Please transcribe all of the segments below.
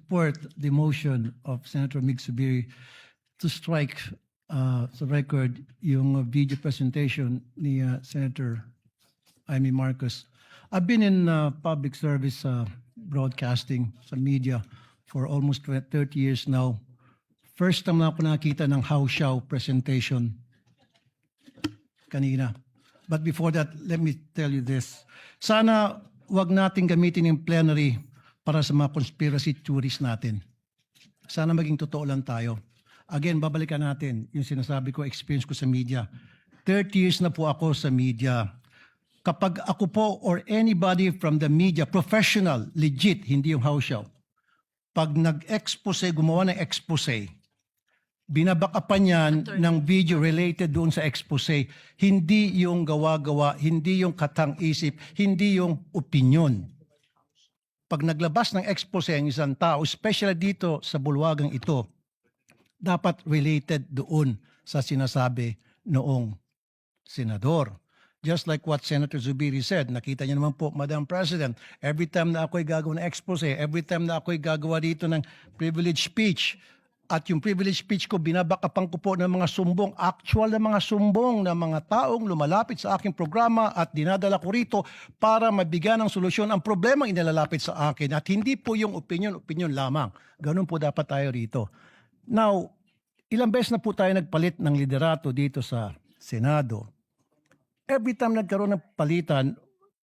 support the motion of Senator Mig Zubiri to strike sa record yung video presentation ni Senator Amy Marcos. I've been in public service broadcasting sa media for almost 30 years now. First time na ako nakita ng How Shao presentation kanina. But before that, let me tell you this. Sana wag natin gamitin yung plenary para sa mga conspiracy theories natin. Sana maging totoo lang tayo. Again, babalikan natin yung sinasabi ko, experience ko sa media. 30 years na po ako sa media. Kapag ako po or anybody from the media, professional, legit, hindi yung house show, pag nag-expose, gumawa ng expose, binabakapan yan ng video related doon sa expose, hindi yung gawa-gawa, hindi yung katang-isip, hindi yung opinion. Pag naglabas ng expose ang isang tao, especially dito sa bulwagang ito, dapat related doon sa sinasabi noong senador. Just like what Senator Zubiri said, nakita niyo naman po, Madam President, every time na ako'y gagawa ng expose, every time na ako'y gagawa dito ng privilege speech, at yung privilege speech ko, binabakapan ko po ng mga sumbong, actual na mga sumbong ng mga taong lumalapit sa aking programa at dinadala ko rito para mabigyan ng solusyon ang problema inilalapit sa akin. At hindi po yung opinion lamang. Ganun po dapat tayo rito. Now, ilang beses na po tayo nagpalit ng liderato dito sa Senado. Every time nagkaroon ng palitan,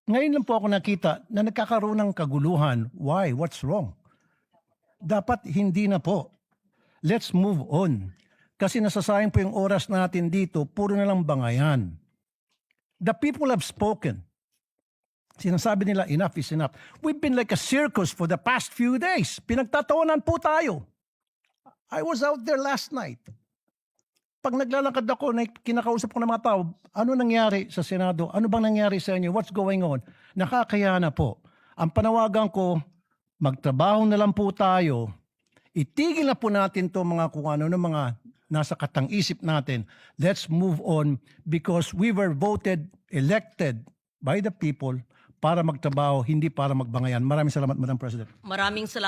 ngayon lang po ako nakita na nagkakaroon ng kaguluhan. Why? What's wrong? Dapat hindi na po. Let's move on. Kasi nasasayang po yung oras natin dito, puro na lang bangayan. The people have spoken. Sinasabi nila, enough is enough. We've been like a circus for the past few days. Pinagtatawanan po tayo. I was out there last night. Pag naglalakad ako, kinakausap ko ng mga tao, ano nangyari sa Senado? Ano bang nangyari sa inyo? What's going on? Nakakaya na po. Ang panawagan ko, magtrabaho na lang po tayo. Itigil na po natin to mga kung ano ng mga nasa katang-isip natin. Let's move on because we were voted, elected by the people para magtrabaho, hindi para magbangayan. Maraming salamat, Madam President. Maraming salamat.